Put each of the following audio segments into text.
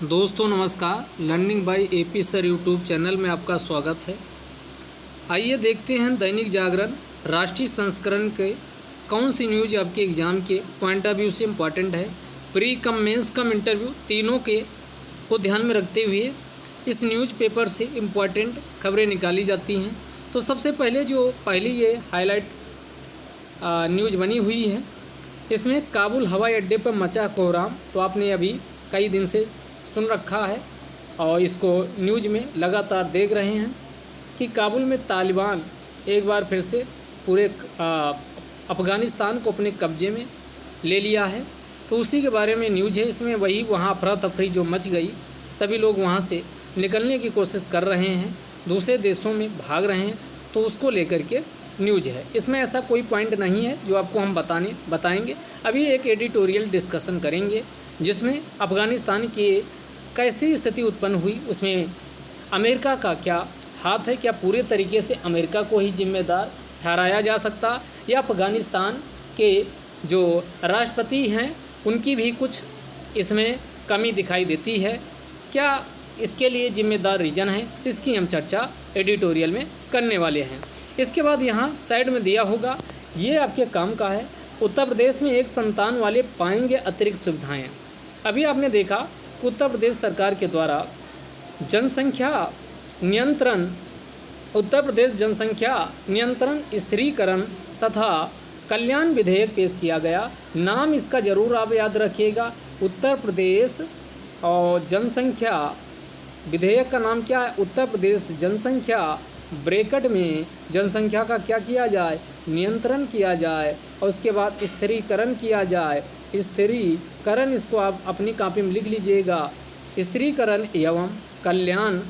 दोस्तों नमस्कार। Learning by AP sir YouTube channel में आपका स्वागत है। आइए देखते हैं दैनिक जागरण राष्ट्रीय संस्करण के कौन सी न्यूज़ आपके एग्ज़ाम के पॉइंट ऑफ व्यू से इम्पॉर्टेंट है। प्री कम मेंस कम इंटरव्यू तीनों के को ध्यान में रखते हुए इस न्यूज़ पेपर से इम्पॉर्टेंट खबरें निकाली जाती हैं। तो सबसे पहले जो पहली ये हाईलाइट न्यूज़ बनी हुई है, इसमें काबुल हवाई अड्डे पर मचा कोहराम। तो आपने अभी कई दिन से सुन रखा है और इसको न्यूज़ में लगातार देख रहे हैं कि काबुल में तालिबान एक बार फिर से पूरे अफ़गानिस्तान को अपने कब्जे में ले लिया है। तो उसी के बारे में न्यूज़ है। इसमें वहाँ अफरा तफरी जो मच गई, सभी लोग वहाँ से निकलने की कोशिश कर रहे हैं, दूसरे देशों में भाग रहे हैं, तो उसको लेकर के न्यूज़ है। इसमें ऐसा कोई पॉइंट नहीं है जो आपको हम बताएंगे। अभी एक एडिटोरियल डिस्कशन करेंगे जिसमें अफ़गानिस्तान की कैसी स्थिति उत्पन्न हुई, उसमें अमेरिका का क्या हाथ है, क्या पूरे तरीके से अमेरिका को ही जिम्मेदार ठहराया जा सकता, या अफ़गानिस्तान के जो राष्ट्रपति हैं उनकी भी कुछ इसमें कमी दिखाई देती है, क्या इसके लिए जिम्मेदार रीजन है, इसकी हम चर्चा एडिटोरियल में करने वाले हैं। इसके बाद यहाँ साइड में दिया होगा, ये आपके काम का है। उत्तर प्रदेश में एक संतान वाले पाएंगे अतिरिक्त सुविधाएं। अभी आपने देखा उत्तर प्रदेश सरकार के द्वारा उत्तर प्रदेश जनसंख्या नियंत्रण स्थिरीकरण तथा कल्याण विधेयक पेश किया गया। नाम इसका ज़रूर आप याद रखिएगा, उत्तर प्रदेश और जनसंख्या विधेयक का नाम क्या है? उत्तर प्रदेश जनसंख्या ब्रैकेट में जनसंख्या का क्या किया जाए? नियंत्रण किया जाए और उसके बाद स्थिरीकरण किया जाए। स्थिरीकरण, इसको आप अपनी कॉपी में लिख लीजिएगा। स्थिरीकरण एवं कल्याण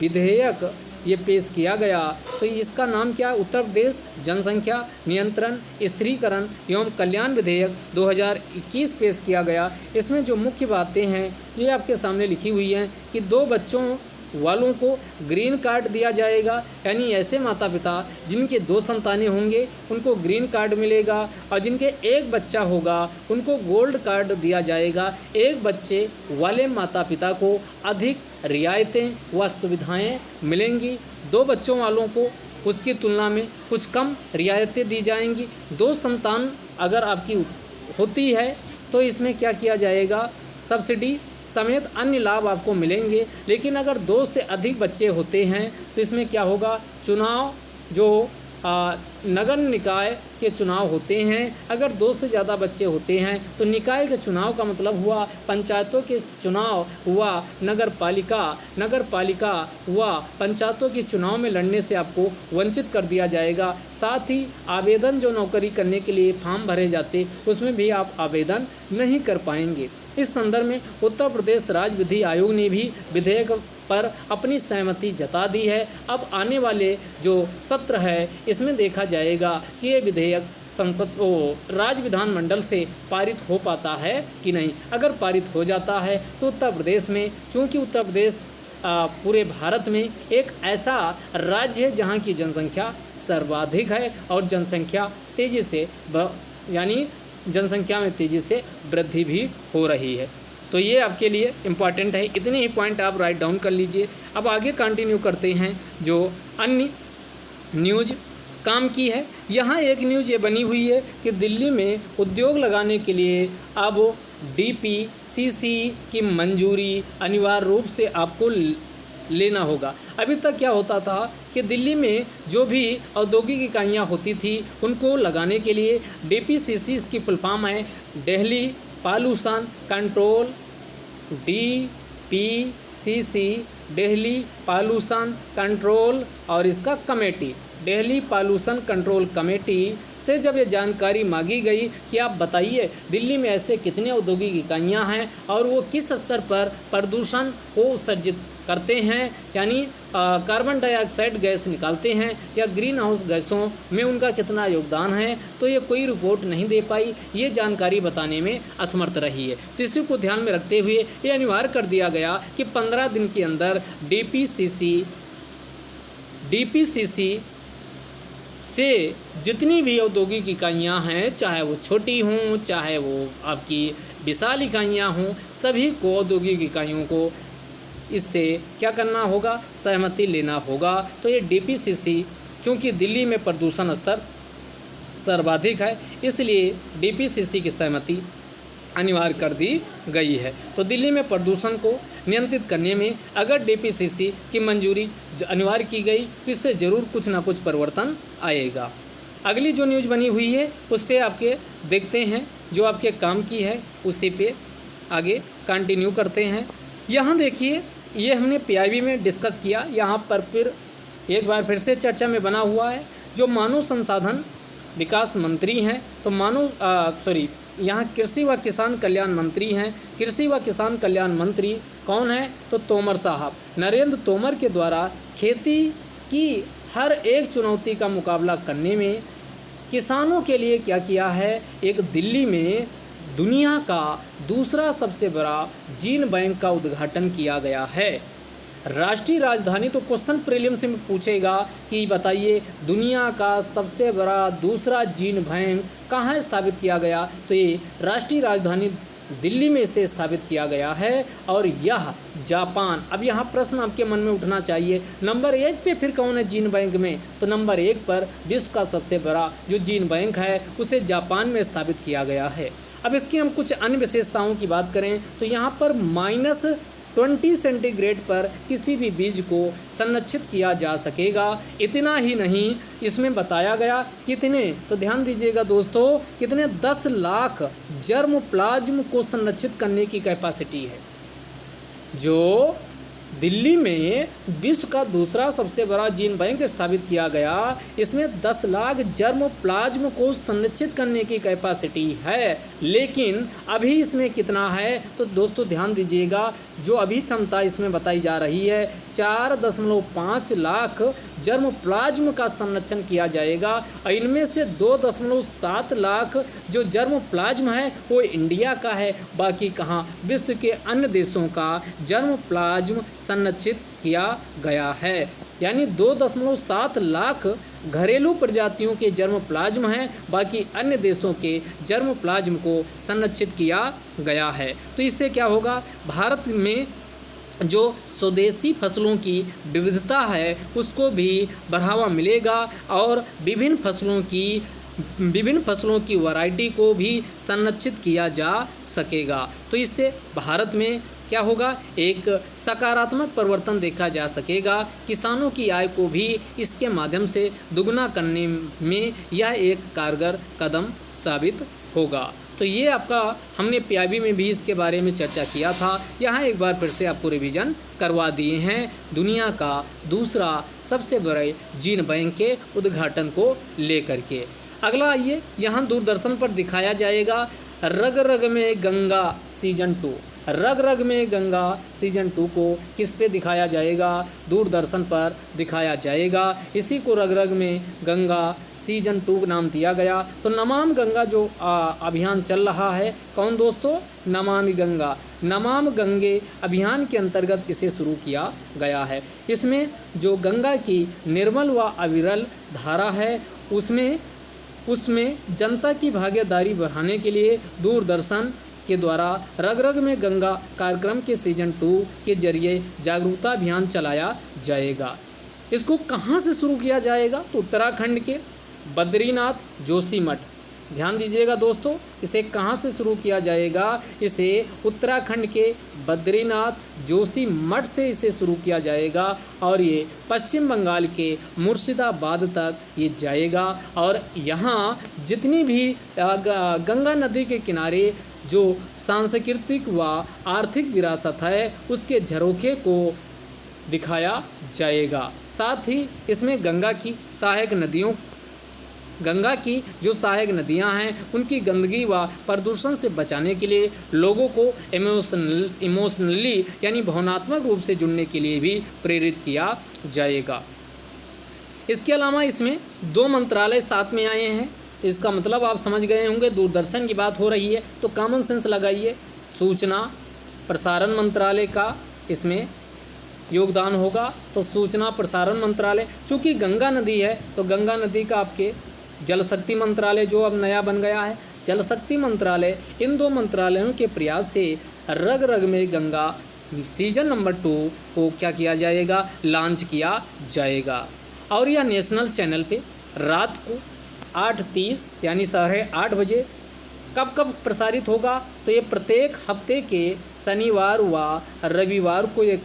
विधेयक ये पेश किया गया। तो इसका नाम क्या? उत्तर प्रदेश जनसंख्या नियंत्रण स्थिरीकरण एवं कल्याण विधेयक 2021 पेश किया गया। इसमें जो मुख्य बातें हैं ये आपके सामने लिखी हुई हैं कि 2 बच्चों वालों को ग्रीन कार्ड दिया जाएगा, यानी ऐसे माता पिता जिनके 2 संतानें होंगे उनको ग्रीन कार्ड मिलेगा, और जिनके 1 बच्चा होगा उनको गोल्ड कार्ड दिया जाएगा। 1 बच्चे वाले माता पिता को अधिक रियायतें व सुविधाएं मिलेंगी, 2 बच्चों वालों को उसकी तुलना में कुछ कम रियायतें दी जाएंगी। 2 संतान अगर आपकी होती है तो इसमें क्या किया जाएगा? सब्सिडी समेत अन्य लाभ आपको मिलेंगे। लेकिन अगर 2 से अधिक बच्चे होते हैं तो इसमें क्या होगा? चुनाव जो नगर निकाय के चुनाव होते हैं, अगर 2 से ज़्यादा बच्चे होते हैं तो निकाय के चुनाव का मतलब हुआ पंचायतों के चुनाव हुआ, नगर पालिका हुआ, पंचायतों के चुनाव में लड़ने से आपको वंचित कर दिया जाएगा। साथ ही आवेदन जो नौकरी करने के लिए फॉर्म भरे जाते उसमें भी आप आवेदन नहीं कर पाएंगे। इस संदर्भ में उत्तर प्रदेश राज्य विधि आयोग ने भी विधेयक पर अपनी सहमति जता दी है। अब आने वाले जो सत्र है इसमें देखा जाएगा कि ये विधेयक राज्य विधानमंडल से पारित हो पाता है कि नहीं। अगर पारित हो जाता है तो उत्तर प्रदेश में, चूँकि उत्तर प्रदेश पूरे भारत में एक ऐसा राज्य है जहाँ की जनसंख्या सर्वाधिक है और जनसंख्या तेज़ी से जनसंख्या में तेज़ी से वृद्धि भी हो रही है। तो ये आपके लिए इम्पॉर्टेंट है, इतने ही पॉइंट आप राइट डाउन कर लीजिए। अब आगे कंटिन्यू करते हैं जो अन्य न्यूज़ काम की है। यहाँ एक न्यूज़ ये बनी हुई है कि दिल्ली में उद्योग लगाने के लिए अब DPCC की मंजूरी अनिवार्य रूप से आपको लेना होगा। अभी तक क्या होता था कि दिल्ली में जो भी औद्योगिक इकाइयाँ होती थी उनको लगाने के लिए DPCC, इसकी फुल फॉर्म है Delhi pollution control, DPCC Delhi pollution control, और इसका committee Delhi pollution control committee से जब ये जानकारी मांगी गई कि आप बताइए दिल्ली में ऐसे कितने औद्योगिक इकाइयाँ हैं और वो किस स्तर पर प्रदूषण को उत्सर्जित करते हैं, यानी कार्बन डाइऑक्साइड गैस निकालते हैं या ग्रीन हाउस गैसों में उनका कितना योगदान है, तो ये कोई रिपोर्ट नहीं दे पाई, ये जानकारी बताने में असमर्थ रही है। तो इसी को ध्यान में रखते हुए ये अनिवार्य कर दिया गया कि 15 दिन के अंदर DPCC से जितनी भी औद्योगिक इकाइयाँ हैं, चाहे वो छोटी हों, चाहे वो आपकी विशाल इकाइयाँ हों, सभी को औद्योगिक इकाइयों को इससे क्या करना होगा, सहमति लेना होगा। तो ये डीपीसीसी, चूँकि दिल्ली में प्रदूषण स्तर सर्वाधिक है, इसलिए डीपीसीसी की सहमति अनिवार्य कर दी गई है। तो दिल्ली में प्रदूषण को नियंत्रित करने में अगर डीपीसीसी की मंजूरी अनिवार्य की गई तो इससे ज़रूर कुछ ना कुछ परिवर्तन आएगा। अगली जो न्यूज़ बनी हुई है उस पर आपके देखते हैं, जो आपके काम की है उसी पे आगे कंटिन्यू करते हैं। यहाँ देखिए, ये हमने पीआईबी में डिस्कस किया, यहाँ पर फिर एक बार फिर से चर्चा में बना हुआ है। जो मानव संसाधन विकास मंत्री हैं, तो यहाँ कृषि व किसान कल्याण मंत्री हैं। कृषि व किसान कल्याण मंत्री कौन है, तो तोमर साहब, नरेंद्र तोमर के द्वारा खेती की हर एक चुनौती का मुकाबला करने में किसानों के लिए क्या किया है, एक दिल्ली में दुनिया का दूसरा सबसे बड़ा जीन बैंक का उद्घाटन किया गया है। राष्ट्रीय राजधानी, तो क्वेश्चन प्रीलिम्स में पूछेगा कि बताइए दुनिया का सबसे बड़ा दूसरा जीन बैंक कहाँ स्थापित किया गया, तो ये राष्ट्रीय राजधानी दिल्ली में इसे स्थापित किया गया है और यह जापान। अब यहाँ प्रश्न आपके मन में उठना चाहिए, नंबर 1 पे फिर कौन है जीन बैंक में, तो नंबर 1 पर विश्व का सबसे बड़ा जो जीन बैंक है उसे जापान में स्थापित किया गया है। अब इसकी हम कुछ अन्य विशेषताओं की बात करें तो यहाँ पर -20 सेंटीग्रेड पर किसी भी बीज को संरक्षित किया जा सकेगा। इतना ही नहीं, इसमें बताया गया कितने, तो ध्यान दीजिएगा दोस्तों, कितने 10 लाख जर्म प्लाज्म को संरक्षित करने की कैपेसिटी है। जो दिल्ली में विश्व का दूसरा सबसे बड़ा जीन बैंक स्थापित किया गया, इसमें 10 लाख जर्म प्लाज्म को संरक्षित करने की कैपेसिटी है। लेकिन अभी इसमें कितना है, तो दोस्तों ध्यान दीजिएगा, जो अभी क्षमता इसमें बताई जा रही है 4.5 लाख जर्म प्लाज्म का संरक्षण किया जाएगा। और इनमें से 2.7 लाख जो जर्म प्लाज्म है वो इंडिया का है, बाकी कहाँ विश्व के अन्य देशों का जर्म प्लाज्म संरक्षित किया गया है। यानी 2.7 लाख घरेलू प्रजातियों के जर्म प्लाज्म हैं, बाकी अन्य देशों के जर्म प्लाज्म को संरक्षित किया गया है। तो इससे क्या होगा, भारत में जो स्वदेशी फसलों की विविधता है उसको भी बढ़ावा मिलेगा और विभिन्न फसलों की वैरायटी को भी संरक्षित किया जा सकेगा। तो इससे भारत में क्या होगा, एक सकारात्मक परिवर्तन देखा जा सकेगा। किसानों की आय को भी इसके माध्यम से दुगना करने में यह एक कारगर कदम साबित होगा। तो ये आपका हमने पीआईबी में भी इसके बारे में चर्चा किया था, यहाँ एक बार फिर से आपको रिवीजन करवा दिए हैं दुनिया का दूसरा सबसे बड़े जीन बैंक के उद्घाटन को लेकर के। अगला आइए, यहाँ दूरदर्शन पर दिखाया जाएगा रग रग में गंगा सीजन 2। रग रग में गंगा सीजन 2 को किस पे दिखाया जाएगा, दूरदर्शन पर दिखाया जाएगा। इसी को रग रग में गंगा सीजन 2 नाम दिया गया। तो नमामि गंगा जो अभियान चल रहा है, कौन दोस्तों, नमामि गंगा, नमामि गंगे अभियान के अंतर्गत इसे शुरू किया गया है। इसमें जो गंगा की निर्मल व अविरल धारा है उसमें जनता की भागीदारी बढ़ाने के लिए दूरदर्शन के द्वारा रग रग में गंगा कार्यक्रम के सीजन 2 के जरिए जागरूकता अभियान चलाया जाएगा। इसको कहाँ से शुरू किया जाएगा, तो उत्तराखंड के बद्रीनाथ जोशीमठ। ध्यान दीजिएगा दोस्तों, इसे कहाँ से शुरू किया जाएगा, इसे उत्तराखंड के बद्रीनाथ जोशीमठ से इसे शुरू किया जाएगा और ये पश्चिम बंगाल के मुर्शिदाबाद तक ये जाएगा। और यहाँ जितनी भी गंगा नदी के किनारे जो सांस्कृतिक व आर्थिक विरासत है उसके झरोखे को दिखाया जाएगा। साथ ही इसमें गंगा की जो सहायक नदियां हैं उनकी गंदगी व प्रदूषण से बचाने के लिए लोगों को इमोशनली यानी भावनात्मक रूप से जुड़ने के लिए भी प्रेरित किया जाएगा। इसके अलावा इसमें 2 मंत्रालय साथ में आए हैं, तो इसका मतलब आप समझ गए होंगे, दूरदर्शन की बात हो रही है तो कॉमन सेंस लगाइए। सूचना प्रसारण मंत्रालय का इसमें योगदान होगा, तो सूचना प्रसारण मंत्रालय। चूँकि गंगा नदी है तो गंगा नदी का आपके जल शक्ति मंत्रालय जो अब नया बन गया है, जल शक्ति मंत्रालय, इन 2 मंत्रालयों के प्रयास से रग रग में गंगा सीजन नंबर 2 को क्या किया जाएगा, लॉन्च किया जाएगा। और यह नेशनल चैनल पे रात को 8:30 यानी 8:30 बजे कब कब प्रसारित होगा, तो ये प्रत्येक हफ्ते के शनिवार व रविवार को ये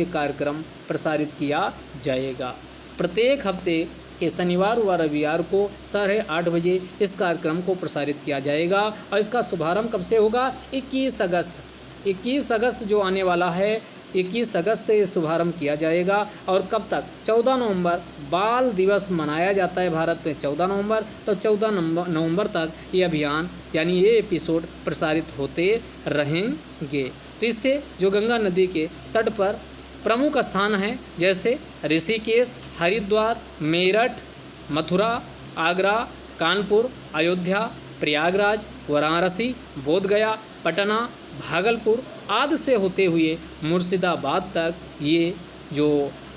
कार्यक्रम प्रसारित किया जाएगा। प्रत्येक हफ्ते के शनिवार व रविवार को 8:30 बजे इस कार्यक्रम को प्रसारित किया जाएगा। और इसका शुभारंभ कब से होगा, 21 अगस्त जो आने वाला है, 21 अगस्त से शुभारंभ किया जाएगा। और कब तक, 14 नवंबर बाल दिवस मनाया जाता है भारत में 14 नवंबर, तो 14 नवंबर तक ये अभियान यानी ये एपिसोड प्रसारित होते रहेंगे। तो इससे जो गंगा नदी के तट पर प्रमुख स्थान हैं जैसे ऋषिकेश, हरिद्वार, मेरठ, मथुरा, आगरा, कानपुर, अयोध्या, प्रयागराज, वाराणसी, बोधगया, पटना, भागलपुर आदि से होते हुए मुर्शिदाबाद तक ये जो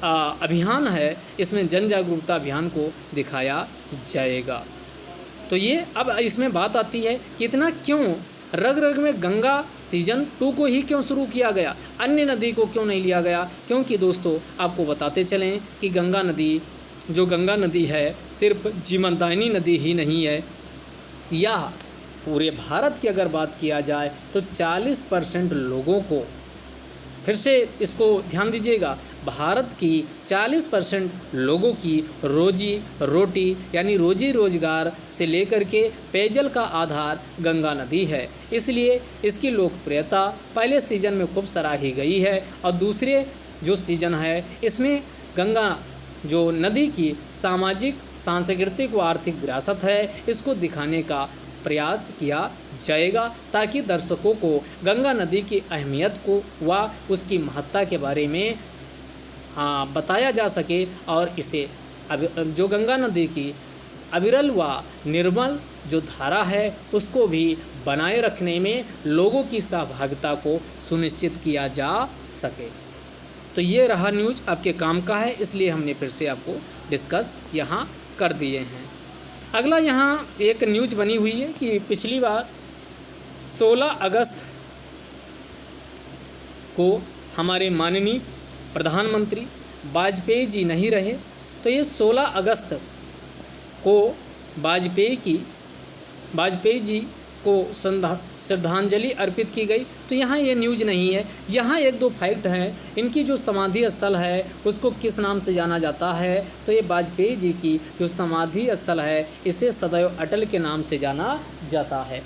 अभियान है, इसमें जन जागरूकता अभियान को दिखाया जाएगा। तो ये अब इसमें बात आती है कि इतना क्यों रग रग में गंगा सीजन 2 को ही क्यों शुरू किया गया, अन्य नदी को क्यों नहीं लिया गया। क्योंकि दोस्तों आपको बताते चलें कि गंगा नदी है सिर्फ जीवनदायिनी नदी ही नहीं है। यह पूरे भारत की अगर बात किया जाए तो 40% लोगों को, फिर से इसको ध्यान दीजिएगा, भारत की 40% लोगों की रोजी रोटी यानी रोजी रोजगार से लेकर के पेयजल का आधार गंगा नदी है। इसलिए इसकी लोकप्रियता पहले सीजन में खूब सराही गई है और दूसरे जो सीजन है इसमें गंगा जो नदी की सामाजिक, सांस्कृतिक व आर्थिक विरासत है इसको दिखाने का प्रयास किया जाएगा, ताकि दर्शकों को गंगा नदी की अहमियत को व उसकी महत्ता के बारे में बताया जा सके और इसे जो गंगा नदी की अविरल व निर्मल जो धारा है उसको भी बनाए रखने में लोगों की सहभागिता को सुनिश्चित किया जा सके। तो ये रहा न्यूज़ आपके काम का है, इसलिए हमने फिर से आपको डिस्कस यहाँ कर दिए हैं। अगला यहाँ एक न्यूज़ बनी हुई है कि पिछली बार 16 अगस्त को हमारे माननीय प्रधानमंत्री वाजपेयी जी नहीं रहे, तो ये 16 अगस्त को वाजपेयी जी को श्रद्धांजलि अर्पित की गई। तो यहाँ ये न्यूज़ नहीं है, यहाँ 1-2 फैक्ट हैं। इनकी जो समाधि स्थल है उसको किस नाम से जाना जाता है, तो ये वाजपेयी जी की जो समाधि स्थल है इसे सदैव अटल के नाम से जाना जाता है।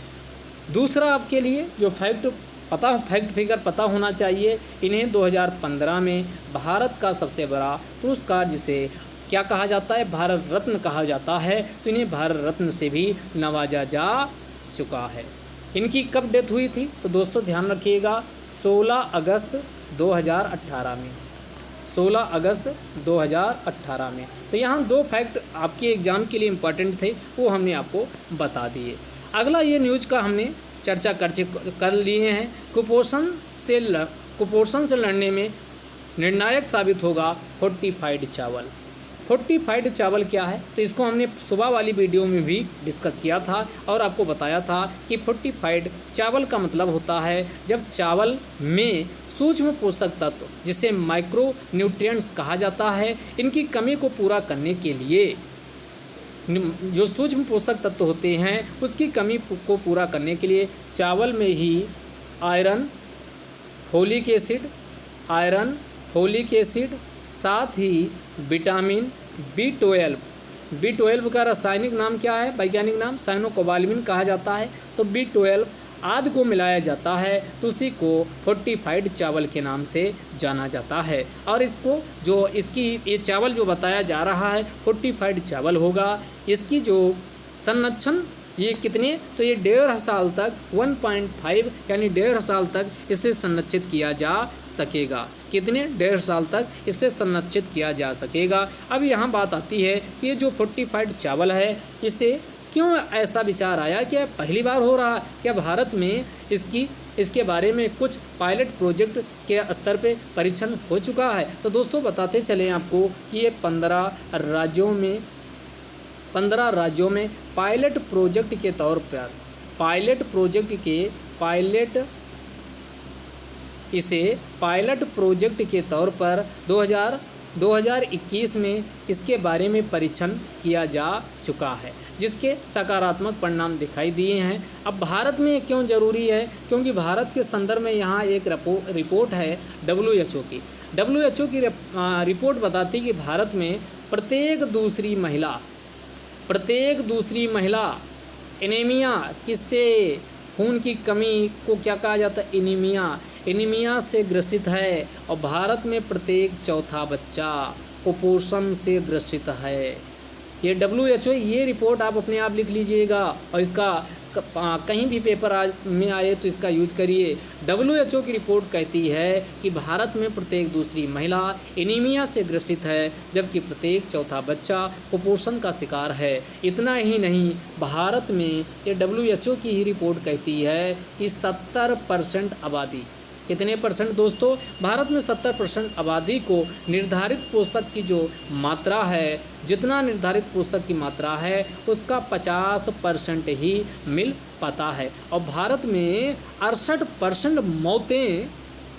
दूसरा आपके लिए जो फैक्ट फिगर पता होना चाहिए, इन्हें 2015 में भारत का सबसे बड़ा पुरस्कार जिसे क्या कहा जाता है, भारत रत्न कहा जाता है, तो इन्हें भारत रत्न से भी नवाजा जा चुका है। इनकी कब डेथ हुई थी, तो दोस्तों ध्यान रखिएगा 16 अगस्त 2018 में, 16 अगस्त 2018 में। तो यहाँ 2 फैक्ट आपके एग्ज़ाम के लिए इम्पॉर्टेंट थे, वो हमने आपको बता दिए। अगला ये न्यूज़ का हमने चर्चा कर लिए हैं, कुपोषण से लड़ने में निर्णायक साबित होगा फोर्टिफाइड चावल। फोर्टिफाइड चावल क्या है, तो इसको हमने सुबह वाली वीडियो में भी डिस्कस किया था और आपको बताया था कि फोर्टिफाइड चावल का मतलब होता है जब चावल में सूक्ष्म पोषक तत्व जिसे माइक्रो न्यूट्रिएंट्स कहा जाता है, इनकी कमी को पूरा करने के लिए जो सूक्ष्म पोषक तत्व होते हैं उसकी कमी को पूरा करने के लिए चावल में ही आयरन, फोलिक एसिड साथ ही विटामिन B12 का रासायनिक नाम क्या है, वैज्ञानिक नाम साइनोकोबालामिन कहा जाता है। तो B12 आदि को मिलाया जाता है तो उसी को फोर्टिफाइड चावल के नाम से जाना जाता है। और इसको जो ये चावल जो बताया जा रहा है फोर्टिफाइड चावल होगा, इसकी जो संरक्षण ये कितने, तो ये 1.5 साल तक 1.5 यानी 1.5 साल तक इसे संरक्षित किया जा सकेगा। कितने, 1.5 साल तक इसे संरक्षित किया जा सकेगा। अब यहाँ बात आती है कि ये जो फोर्टिफाइड चावल है इसे क्यों ऐसा विचार आया, क्या पहली बार हो रहा, क्या भारत में इसके बारे में कुछ पायलट प्रोजेक्ट के स्तर पे परीक्षण हो चुका है। तो दोस्तों बताते चलें आपको कि ये 15 राज्यों में 15 राज्यों में पायलट प्रोजेक्ट के तौर पर पायलट प्रोजेक्ट के तौर पर 2021 में इसके बारे में परीक्षण किया जा चुका है, जिसके सकारात्मक परिणाम दिखाई दिए हैं। अब भारत में क्यों ज़रूरी है? क्योंकि भारत के संदर्भ में यहाँ एक रिपोर्ट है WHO की। WHO की रिपोर्ट बताती कि भारत में प्रत्येक दूसरी महिला एनीमिया, किससे? खून की कमी को क्या कहा जाता है? एनीमिया से ग्रसित है। और भारत में प्रत्येक चौथा बच्चा कुपोषण से ग्रसित है। ये WHO, ये रिपोर्ट आप अपने आप लिख लीजिएगा और इसका कहीं भी पेपर में आए तो इसका यूज करिए। WHO की रिपोर्ट कहती है कि भारत में प्रत्येक दूसरी महिला एनीमिया से ग्रसित है, जबकि प्रत्येक चौथा बच्चा कुपोषण का शिकार है। इतना ही नहीं, भारत में ये WHO की ही रिपोर्ट कहती है कि 70% आबादी, कितने परसेंट दोस्तों? भारत में 70% आबादी को निर्धारित पोषक की जो मात्रा है, जितना निर्धारित पोषक की मात्रा है उसका 50% ही मिल पाता है। और भारत में 68% मौतें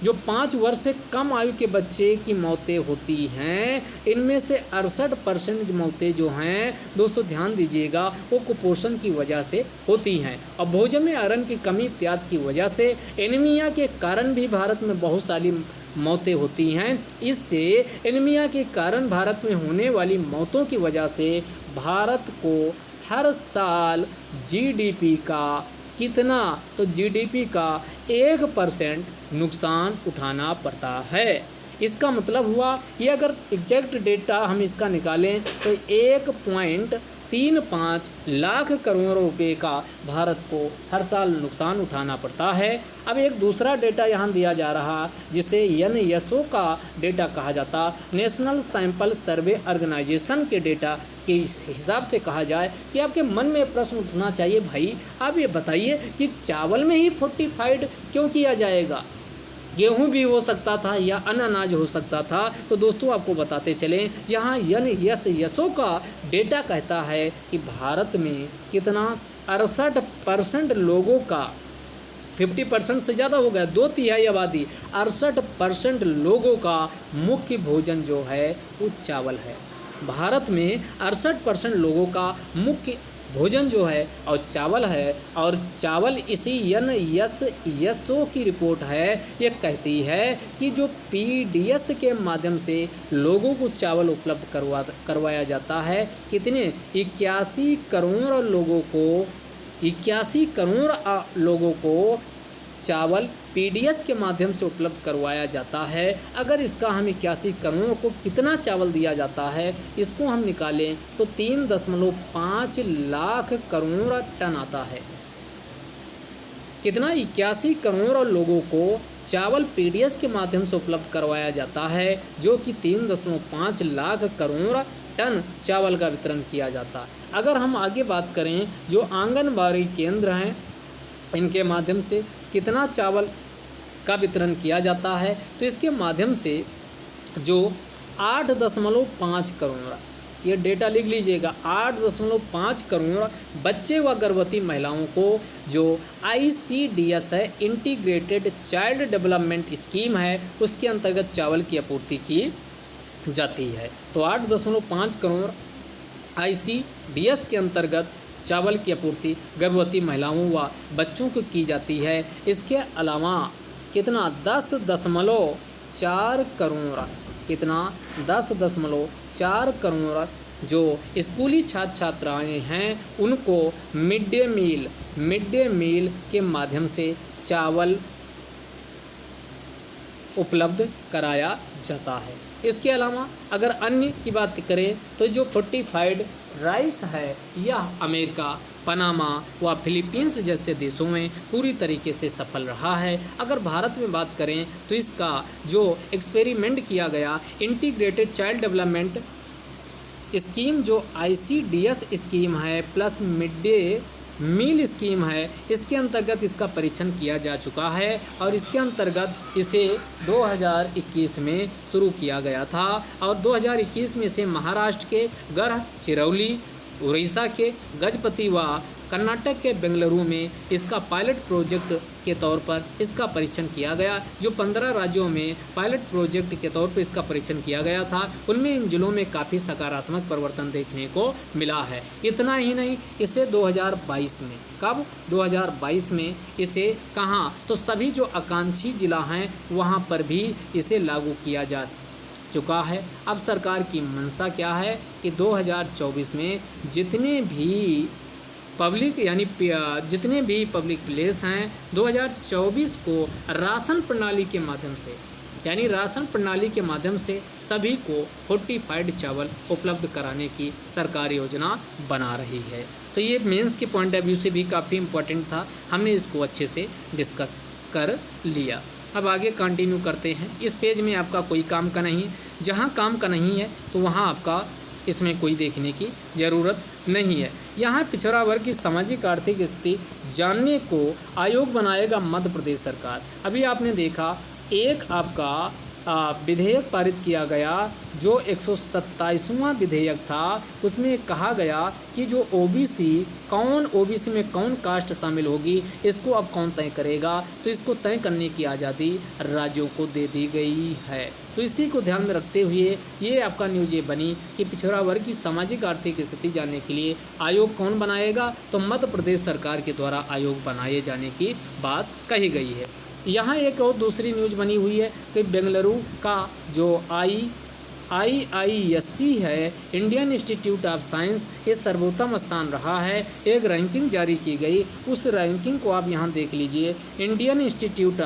जो 5 वर्ष से कम आयु के बच्चे की मौतें होती हैं, इनमें से 68% मौतें जो हैं दोस्तों, ध्यान दीजिएगा, वो कुपोषण की वजह से होती हैं। और भोजन में आयरन की कमी इत्यादि की वजह से, एनीमिया के कारण भी भारत में बहुत सारी मौतें होती हैं। इससे एनीमिया के कारण भारत में होने वाली मौतों की वजह से भारत को हर साल GDP का कितना? तो GDP का 1% नुकसान उठाना पड़ता है। इसका मतलब हुआ, ये अगर एग्जैक्ट डेटा हम इसका निकालें तो 1.35 लाख करोड़ रुपए का भारत को हर साल नुकसान उठाना पड़ता है। अब एक दूसरा डेटा यहाँ दिया जा रहा, जिसे NSO का डेटा कहा जाता, नेशनल सैंपल सर्वे ऑर्गेनाइजेशन के डेटा के हिसाब से कहा जाए कि आपके मन में प्रश्न उठना चाहिए, भाई आप ये बताइए कि चावल में ही फोर्टिफाइड क्यों किया जाएगा? गेहूं भी हो सकता था या अन्य अनाज हो सकता था। तो दोस्तों आपको बताते चलें, यहाँ NSO का डेटा कहता है कि भारत में कितना? 68% लोगों का, 50% से ज़्यादा हो गया, 2/3 आबादी, 68% लोगों का मुख्य भोजन जो है वो चावल है। भारत में 68% लोगों का मुख्य भोजन जो है और चावल है। और चावल इसी NSO की रिपोर्ट है, ये कहती है कि जो PDS के माध्यम से लोगों को चावल उपलब्ध करवाया जाता है, कितने? 81 करोड़ लोगों को चावल PDS के माध्यम से उपलब्ध करवाया जाता है। अगर इसका हम 81 करोड़ को कितना चावल दिया जाता है, इसको हम निकालें तो 3.5 लाख करोड़ टन आता है। कितना? 81 करोड़ लोगों को चावल PDS के माध्यम से उपलब्ध करवाया जाता है, जो कि 3.5 लाख करोड़ टन चावल का वितरण किया जाता है। अगर हम आगे बात करें, जो आंगनबाड़ी केंद्र हैं, इनके माध्यम से कितना चावल का वितरण किया जाता है, तो इसके माध्यम से जो 8.5 करोड़, ये डेटा लिख लीजिएगा, 8.5 करोड़ बच्चे व गर्भवती महिलाओं को जो ICDS है, इंटीग्रेटेड चाइल्ड डेवलपमेंट स्कीम है, उसके अंतर्गत चावल की आपूर्ति की जाती है। तो 8.5 करोड़ ICDS के अंतर्गत चावल की आपूर्ति गर्भवती महिलाओं व बच्चों को की जाती है। इसके अलावा कितना? 10.4 करोड़, कितना? 10.4 करोड़ जो स्कूली छात्र छात्राएँ हैं, उनको मिड डे मील के माध्यम से चावल उपलब्ध कराया जाता है। इसके अलावा अगर अन्य की बात करें तो जो फोर्टिफाइड राइस है, यह अमेरिका, पनामा व फिलीपींस जैसे देशों में पूरी तरीके से सफल रहा है। अगर भारत में बात करें तो इसका जो एक्सपेरिमेंट किया गया, इंटीग्रेटेड चाइल्ड डेवलपमेंट स्कीम जो ICDS स्कीम है plus mid day meal scheme है, इसके अंतर्गत इसका परीक्षण किया जा चुका है और इसके अंतर्गत इसे 2021 में शुरू किया गया था। और 2021 में इसे महाराष्ट्र के गढ़चिरौली उड़ीसा के गजपति व कर्नाटक के बेंगलुरु में इसका पायलट प्रोजेक्ट के तौर पर इसका परीक्षण किया गया। जो 15 राज्यों में पायलट प्रोजेक्ट के तौर पर इसका परीक्षण किया गया था, उनमें इन जिलों में काफ़ी सकारात्मक परिवर्तन देखने को मिला है। इतना ही नहीं, इसे 2022 में, कब 2022 में इसे कहाँ, तो सभी जो आकांक्षी जिला हैं वहाँ पर भी इसे लागू किया जा चुका है। अब सरकार की मंशा क्या है कि 2024 में जितने भी पब्लिक प्लेस हैं 2024 को राशन प्रणाली के माध्यम से, यानी राशन प्रणाली के माध्यम से सभी को फोर्टिफाइड चावल उपलब्ध कराने की सरकार योजना बना रही है। तो ये मेंस के पॉइंट ऑफ व्यू से भी काफ़ी इम्पोर्टेंट था, हमने इसको अच्छे से डिस्कस कर लिया। अब आगे कंटिन्यू करते हैं। इस पेज में आपका कोई काम का नहीं, जहाँ काम का नहीं है तो वहाँ आपका इसमें कोई देखने की ज़रूरत नहीं है। यहाँ पिछड़ा वर्ग की सामाजिक आर्थिक स्थिति जानने को आयोग बनाएगा मध्य प्रदेश सरकार। अभी आपने देखा एक आपका विधेयक पारित किया गया जो 127वां विधेयक था, उसमें कहा गया कि जो ओबीसी में कौन कास्ट शामिल होगी इसको अब कौन तय करेगा, तो इसको तय करने की आज़ादी राज्यों को दे दी गई है। तो इसी को ध्यान में रखते हुए ये आपका न्यूज़ ये बनी कि पिछड़ा वर्ग की सामाजिक आर्थिक स्थिति जानने के लिए आयोग कौन बनाएगा, तो मध्य प्रदेश सरकार के द्वारा आयोग बनाए जाने की बात कही गई है। यहाँ एक और दूसरी न्यूज़ बनी हुई है कि बेंगलुरु का जो IISc है, इंडियन इंस्टीट्यूट ऑफ साइंस, ये सर्वोत्तम स्थान रहा है। एक रैंकिंग जारी की गई, उस रैंकिंग को आप यहाँ देख लीजिए। Indian institute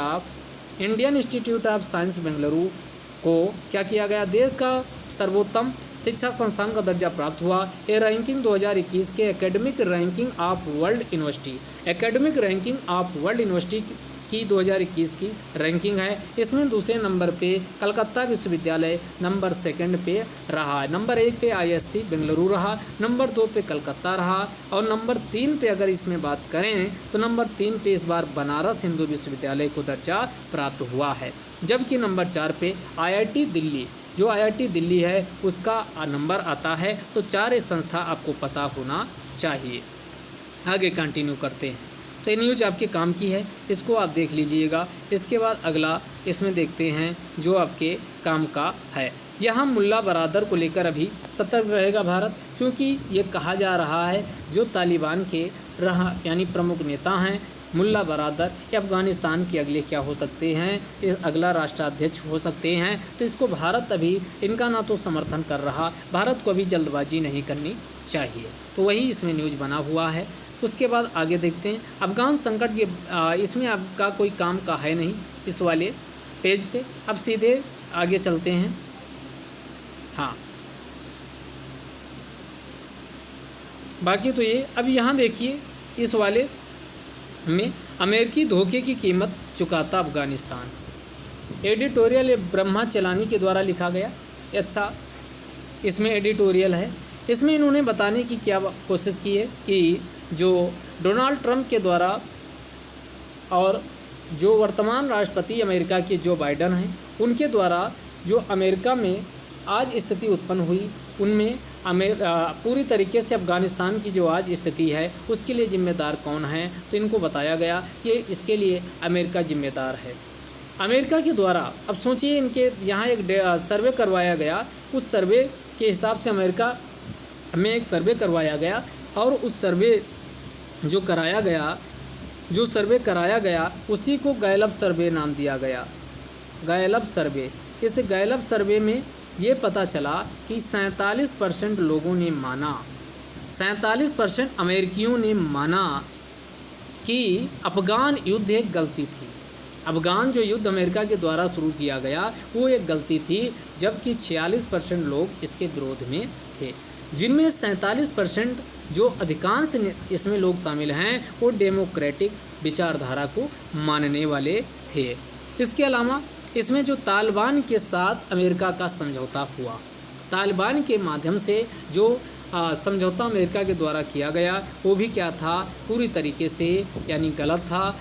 of science Bengaluru को क्या किया गया, देश का सर्वोत्तम शिक्षा संस्थान का दर्जा प्राप्त हुआ। ये रैंकिंग 2021 के academic ranking of world university की 2021 की रैंकिंग है। इसमें दूसरे नंबर पे कलकत्ता विश्वविद्यालय नंबर 2 पे रहा है। नंबर 1 पे IISc बेंगलुरु रहा, नंबर 2 पे कलकत्ता रहा, और नंबर 3 पे अगर इसमें बात करें तो नंबर 3 पे इस बार बनारस हिंदू विश्वविद्यालय को दर्जा प्राप्त हुआ है। जबकि नंबर 4 पे IIT दिल्ली, जो IIT दिल्ली है उसका नंबर आता है। तो 4 संस्था आपको पता होना चाहिए। आगे कंटिन्यू करते हैं। तो ये न्यूज़ आपके काम की है, इसको आप देख लीजिएगा। इसके बाद अगला इसमें देखते हैं जो आपके काम का है। यहाँ मुल्ला बरादर को लेकर अभी सतर्क रहेगा भारत, क्योंकि ये कहा जा रहा है जो तालिबान के यानी प्रमुख नेता हैं मुल्ला बरादर, ये अफ़गानिस्तान के अगले क्या हो सकते हैं, ये अगला राष्ट्राध्यक्ष हो सकते हैं। तो इसको भारत अभी इनका ना तो समर्थन कर रहा, भारत को अभी जल्दबाजी नहीं करनी चाहिए। तो वही इसमें न्यूज़ बना हुआ है। उसके बाद आगे देखते हैं अफ़गान संकट के इसमें आपका कोई काम का है नहीं इस वाले पेज पे। अब सीधे आगे चलते हैं। हाँ, बाकी तो ये अब यहाँ देखिए इस वाले में अमेरिकी धोखे की कीमत चुकाता अफ़गानिस्तान। एडिटोरियल ब्रह्मा चलानी के द्वारा लिखा गया। अच्छा, इसमें एडिटोरियल है। इसमें इन्होंने बताने की क्या कोशिश की है कि जो डोनाल्ड ट्रंप के द्वारा और जो वर्तमान राष्ट्रपति अमेरिका के जो बाइडन हैं उनके द्वारा जो अमेरिका में आज स्थिति उत्पन्न हुई, उनमें पूरी तरीके से अफ़गानिस्तान की जो आज स्थिति है उसके लिए जिम्मेदार कौन है, तो इनको बताया गया कि इसके लिए अमेरिका जिम्मेदार है। अमेरिका के द्वारा अब सोचिए इनके यहाँ एक सर्वे करवाया गया, उस सर्वे के हिसाब से अमेरिका में एक सर्वे करवाया गया, और उस सर्वे जो सर्वे कराया गया उसी को गैलप सर्वे नाम दिया गया। गैलप सर्वे, इस गैलप सर्वे में ये पता चला कि 47% लोगों ने माना, 47% अमेरिकियों ने माना कि अफ़गान युद्ध एक गलती थी। अफ़गान जो युद्ध अमेरिका के द्वारा शुरू किया गया वो एक गलती थी, जबकि 46% लोग इसके विरोध में थे, जिनमें 47% जो अधिकांश इसमें लोग शामिल हैं वो डेमोक्रेटिक विचारधारा को मानने वाले थे। इसके अलावा इसमें जो तालिबान के साथ अमेरिका का समझौता हुआ, तालिबान के माध्यम से जो समझौता अमेरिका के द्वारा किया गया वो भी क्या था, पूरी तरीके से यानी गलत था।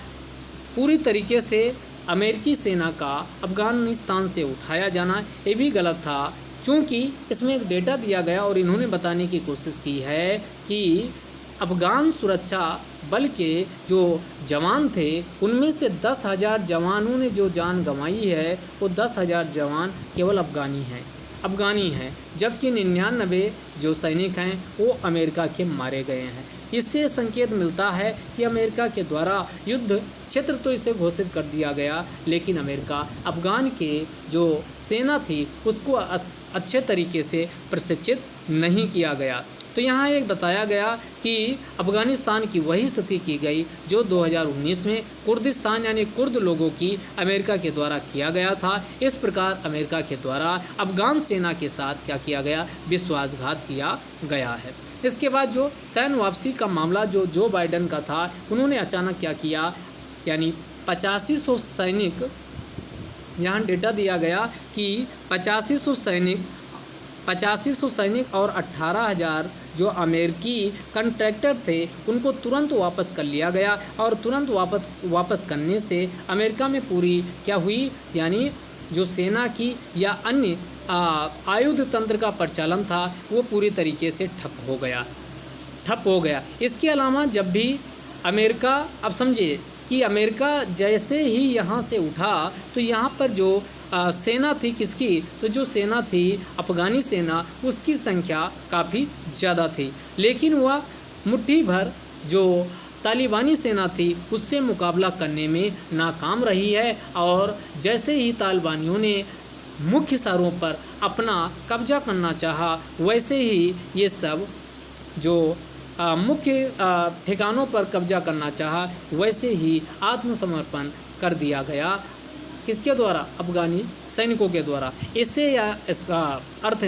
पूरी तरीके से अमेरिकी सेना का अफ़गानिस्तान से उठाया जाना ये भी गलत था, चूँकि इसमें एक डेटा दिया गया और इन्होंने बताने की कोशिश की है कि अफ़गान सुरक्षा बल के जो जवान थे उनमें से 10,000 जवानों ने जो जान गंवाई है वो 10,000 जवान केवल अफ़गानी हैं, जबकि 99 जो सैनिक हैं वो अमेरिका के मारे गए हैं। इससे संकेत मिलता है कि अमेरिका के द्वारा युद्ध क्षेत्र तो इसे घोषित कर दिया गया, लेकिन अमेरिका अफ़गान के जो सेना थी उसको अच्छे तरीके से प्रशिक्षित नहीं किया गया। तो यहाँ एक बताया गया कि अफ़गानिस्तान की वही स्थिति की गई जो 2019 में कुर्दिस्तान यानी कुर्द लोगों की अमेरिका के द्वारा किया गया था। इस प्रकार अमेरिका के द्वारा अफ़गान सेना के साथ क्या किया गया, विश्वासघात किया गया है। इसके बाद जो सैन्य वापसी का मामला जो बाइडेन का था, उन्होंने अचानक क्या किया, यानी 8500 सैनिक, यहाँ डेटा दिया गया कि 8500 सैनिक और 18,000 जो अमेरिकी कंट्रैक्टर थे उनको तुरंत वापस कर लिया गया। और तुरंत वापस करने से अमेरिका में पूरी क्या हुई, यानी जो सेना की या अन्य आयुध तंत्र का प्रचलन था वो पूरी तरीके से ठप हो गया। इसके अलावा जब भी अमेरिका, अब समझिए कि अमेरिका जैसे ही यहाँ से उठा तो यहाँ पर जो सेना थी किसकी, तो जो सेना थी अफ़गानी सेना, उसकी संख्या काफ़ी ज़्यादा थी, लेकिन वह मुट्ठी भर जो तालिबानी सेना थी उससे मुकाबला करने में नाकाम रही है। और जैसे ही तालिबानियों ने मुख्य शहरों पर अपना कब्जा करना चाहा, वैसे ही ये सब जो मुख्य ठिकानों पर कब्जा करना चाहा, वैसे ही आत्मसमर्पण कर दिया गया। किसके द्वारा, अफ़गानी सैनिकों के द्वारा। इससे या इसका अर्थ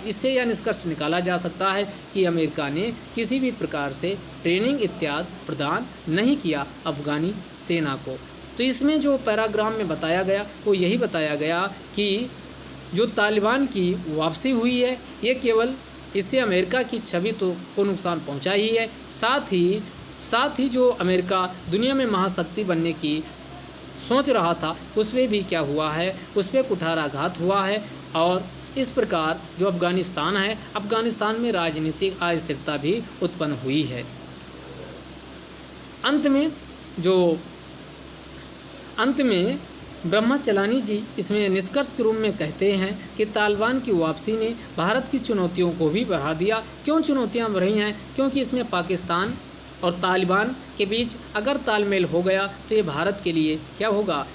इससे या निष्कर्ष निकाला जा सकता है कि अमेरिका ने किसी भी प्रकार से ट्रेनिंग इत्यादि प्रदान नहीं किया अफ़गानी सेना को। तो इसमें जो पैराग्राफ में बताया गया वो यही बताया गया कि जो तालिबान की वापसी हुई है ये केवल इससे अमेरिका की छवि को नुकसान पहुंचा ही है, साथ ही जो अमेरिका दुनिया में महाशक्ति बनने की सोच रहा था उस पर भी क्या हुआ है, उस पर कुठाराघात हुआ है। और इस प्रकार जो अफ़गानिस्तान है, अफ़गानिस्तान में राजनीतिक अस्थिरता भी उत्पन्न हुई है। अंत में ब्रह्मचलानी जी इसमें निष्कर्ष के रूप में कहते हैं कि तालिबान की वापसी ने भारत की चुनौतियों को भी बढ़ा दिया। क्यों चुनौतियां बढ़ी हैं, क्योंकि इसमें पाकिस्तान और तालिबान के बीच अगर तालमेल हो गया तो ये भारत के लिए क्या होगा,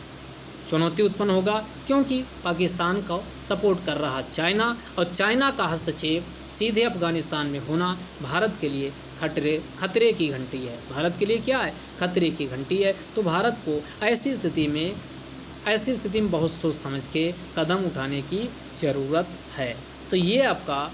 चुनौती उत्पन्न होगा, क्योंकि पाकिस्तान को सपोर्ट कर रहा चाइना, और चाइना का हस्तक्षेप सीधे अफ़गानिस्तान में होना भारत के लिए खतरे की घंटी है। भारत के लिए क्या है, खतरे की घंटी है। तो भारत को ऐसी स्थिति में बहुत सोच समझ के कदम उठाने की ज़रूरत है। तो ये आपका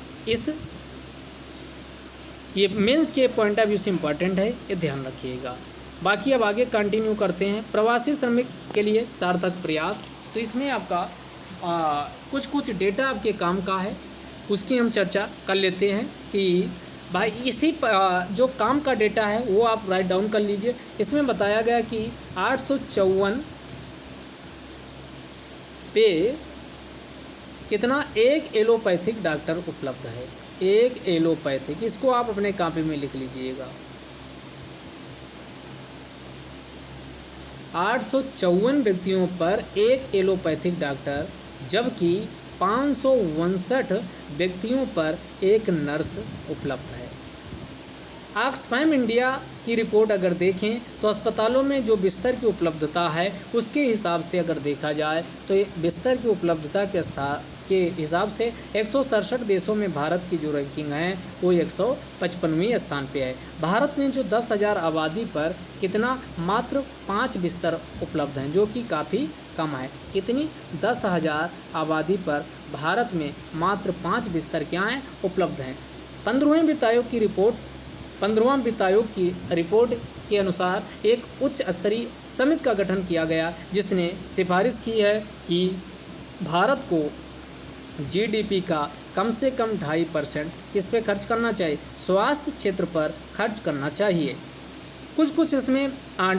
ये मेंस के पॉइंट ऑफ व्यू से इम्पॉर्टेंट है, ये ध्यान रखिएगा। बाकी अब आगे कंटिन्यू करते हैं। प्रवासी श्रमिक के लिए सार्थक प्रयास, तो इसमें आपका कुछ डेटा आपके काम का है, उसकी हम चर्चा कर लेते हैं कि भाई इसी जो काम का डेटा है वो आप राइट डाउन कर लीजिए। इसमें बताया गया कि 854 पे कितना एक एलोपैथिक डॉक्टर उपलब्ध है, एक एलोपैथिक, इसको आप अपने कॉपी में लिख लीजिएगा। 854 व्यक्तियों पर एक एलोपैथिक डॉक्टर, जबकि 559 व्यक्तियों पर एक नर्स उपलब्ध है। ऑक्सफैम इंडिया की रिपोर्ट अगर देखें तो अस्पतालों में जो बिस्तर की उपलब्धता है उसके हिसाब से अगर देखा जाए तो बिस्तर की उपलब्धता के हिसाब से 167 देशों में भारत की जो रैंकिंग है वो 155वें स्थान पे है। भारत में जो 10,000 आबादी पर कितना, मात्र 5 बिस्तर उपलब्ध हैं, जो कि काफ़ी कम है। कितनी, 10,000 आबादी पर भारत में मात्र 5 बिस्तर क्या हैं, उपलब्ध हैं। 15वें वित्त आयोग की रिपोर्ट के अनुसार एक उच्च स्तरीय समिति का गठन किया गया, जिसने सिफारिश की है कि भारत को जीडीपी का कम से कम 2.5% किस पे खर्च करना चाहिए, स्वास्थ्य क्षेत्र पर खर्च करना चाहिए। कुछ इसमें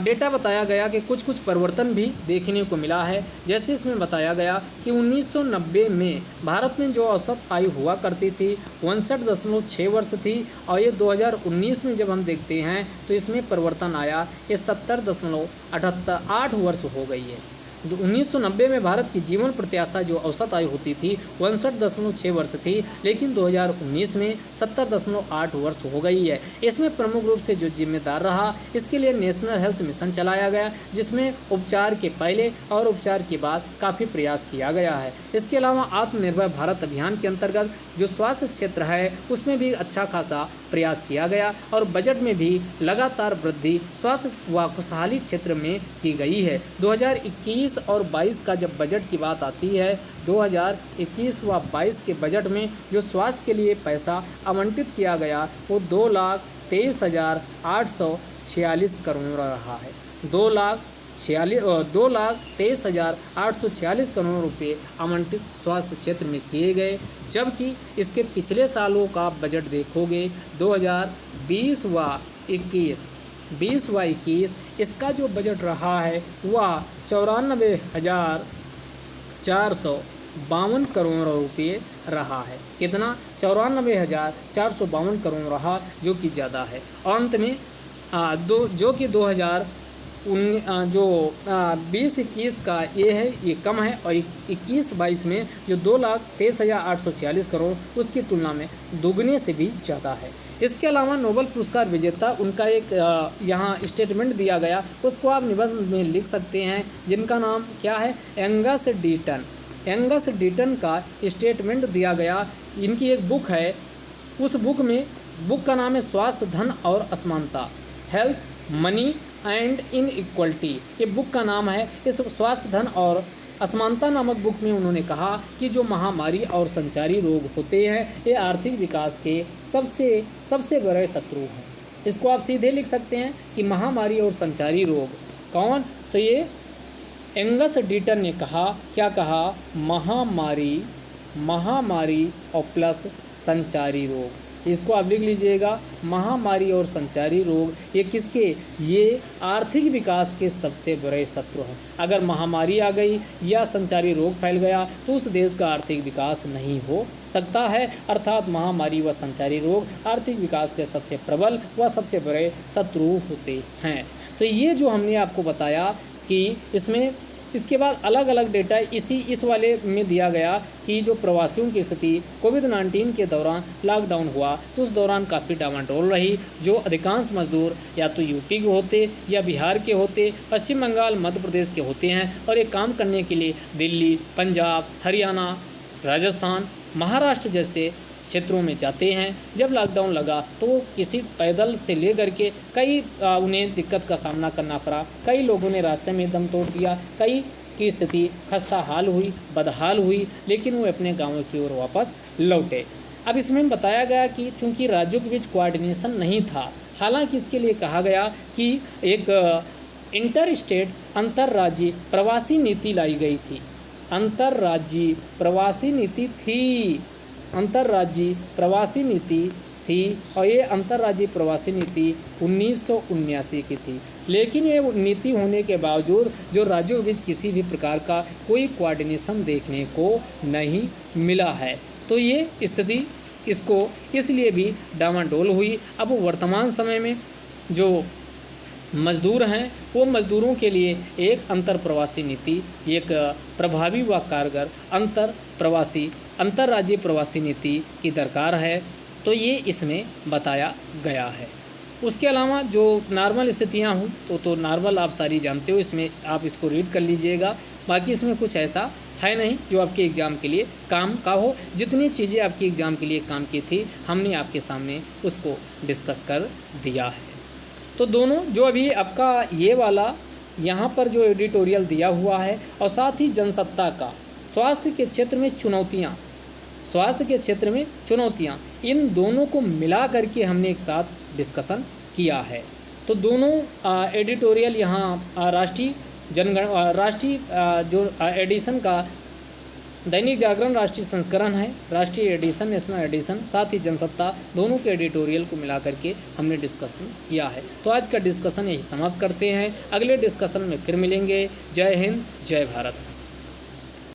डेटा बताया गया कि कुछ परिवर्तन भी देखने को मिला है। जैसे इसमें बताया गया कि 1990 में भारत में जो औसत आयु हुआ करती थी 59.6 वर्ष थी, और ये 2019 में जब हम देखते हैं तो इसमें परिवर्तन आया, ये 70.8 वर्ष हो गई है। 1990 में भारत की जीवन प्रत्याशा जो औसत आयु होती थी 59.6 वर्ष थी, लेकिन 2019 में 70.8 वर्ष हो गई है। इसमें प्रमुख रूप से जो जिम्मेदार रहा, इसके लिए नेशनल हेल्थ मिशन चलाया गया, जिसमें उपचार के पहले और उपचार के बाद काफ़ी प्रयास किया गया है। इसके अलावा आत्मनिर्भर भारत अभियान के अंतर्गत जो स्वास्थ्य क्षेत्र है उसमें भी अच्छा खासा प्रयास किया गया, और बजट में भी लगातार वृद्धि स्वास्थ्य व खुशहाली क्षेत्र में की गई है। 2021 और 22 का जब बजट की बात आती है, 2021 व 22 के बजट में जो स्वास्थ्य के लिए पैसा आवंटित किया गया वो 2,23,846 करोड़ रहा है। 2,23,846 करोड़ रुपये आवंटित स्वास्थ्य क्षेत्र में किए गए, जबकि इसके पिछले सालों का बजट देखोगे 2020 व 21 इसका जो बजट रहा है वह 94,452 करोड़ रुपये रहा है। कितना? 94,452 करोड़ रहा, जो कि ज़्यादा है। और अंत में जो कि 2021 का ये है, ये कम है, और 21-22 में जो 2,23,846 करोड़ उसकी तुलना में दुगने से भी ज़्यादा है। इसके अलावा नोबेल पुरस्कार विजेता उनका एक यहाँ स्टेटमेंट दिया गया, उसको आप निबंध में लिख सकते हैं, जिनका नाम क्या है? एंगस डीटन का स्टेटमेंट दिया गया। इनकी एक बुक है, उस बुक का नाम है स्वास्थ्य, धन और असमानता, हेल्थ, मनी एंड इनइक्वलिटी, ये बुक का नाम है। इस स्वास्थ्य, धन और असमानता नामक बुक में उन्होंने कहा कि जो महामारी और संचारी रोग होते हैं ये आर्थिक विकास के सबसे बड़े शत्रु हैं। इसको आप सीधे लिख सकते हैं कि महामारी और संचारी रोग कौन? तो ये एंगस डीटन ने कहा, क्या कहा? महामारी और प्लस संचारी रोग। इसको आप लिख लीजिएगा, महामारी और संचारी रोग ये किसके? ये आर्थिक विकास के सबसे बड़े शत्रु हैं। अगर महामारी आ गई या संचारी रोग फैल गया तो उस देश का आर्थिक विकास नहीं हो सकता है। अर्थात महामारी व संचारी रोग आर्थिक विकास के सबसे प्रबल व सबसे बड़े शत्रु होते हैं। तो ये जो हमने आपको बताया कि इसके बाद अलग अलग डेटा इस वाले में दिया गया कि जो प्रवासियों की स्थिति कोविड-19 के दौरान लॉकडाउन हुआ तो उस दौरान काफ़ी डामाडोल रही। जो अधिकांश मजदूर या तो यूपी के होते या बिहार के होते, पश्चिम बंगाल, मध्य प्रदेश के होते हैं, और ये काम करने के लिए दिल्ली, पंजाब, हरियाणा, राजस्थान, महाराष्ट्र जैसे क्षेत्रों में जाते हैं। जब लॉकडाउन लगा तो किसी पैदल से लेकर के कई उन्हें दिक्कत का सामना करना पड़ा। कई लोगों ने रास्ते में दम तोड़ दिया, कई की स्थिति खस्ता हाल हुई, बदहाल हुई, लेकिन वो अपने गाँव की ओर वापस लौटे। अब इसमें बताया गया कि चूंकि राज्यों के बीच कोऑर्डिनेशन नहीं था, हालांकि इसके लिए कहा गया कि एक इंटर-स्टेट अंतर्राज्यीय प्रवासी नीति लाई गई थी। अंतर्राज्यीय प्रवासी नीति थी और ये अंतर्राज्यीय प्रवासी नीति 1979 की थी। लेकिन ये नीति होने के बावजूद जो राज्यों के बीच किसी भी प्रकार का कोई कोऑर्डिनेशन देखने को नहीं मिला है, तो ये स्थिति इसको इसलिए भी डामाडोल हुई। अब वर्तमान समय में जो मज़दूर हैं वो मज़दूरों के लिए एक अंतर्प्रवासी नीति, एक प्रभावी व कारगर अंतर्राज्यीय प्रवासी नीति की दरकार है। तो ये इसमें बताया गया है। उसके अलावा जो नॉर्मल स्थितियां हों तो नॉर्मल आप सारी जानते हो, इसमें आप इसको रीड कर लीजिएगा। बाकी इसमें कुछ ऐसा है नहीं जो आपके एग्ज़ाम के लिए काम का हो। जितनी चीज़ें आपकी एग्ज़ाम के लिए काम की थी हमने आपके सामने उसको डिस्कस कर दिया है। तो दोनों जो अभी आपका ये वाला यहाँ पर जो एडिटोरियल दिया हुआ है और साथ ही जनसत्ता का स्वास्थ्य के क्षेत्र में चुनौतियाँ, इन दोनों को मिला करके हमने एक साथ डिस्कशन किया है। तो दोनों एडिटोरियल यहाँ राष्ट्रीय जो एडिशन का दैनिक जागरण राष्ट्रीय संस्करण है, राष्ट्रीय एडिशन, नेशनल एडिशन, साथ ही जनसत्ता, दोनों के एडिटोरियल को मिला करके हमने डिस्कशन किया है। तो आज का डिस्कशन यही समाप्त करते हैं, अगले डिस्कशन में फिर मिलेंगे। जय हिंद, जय भारत।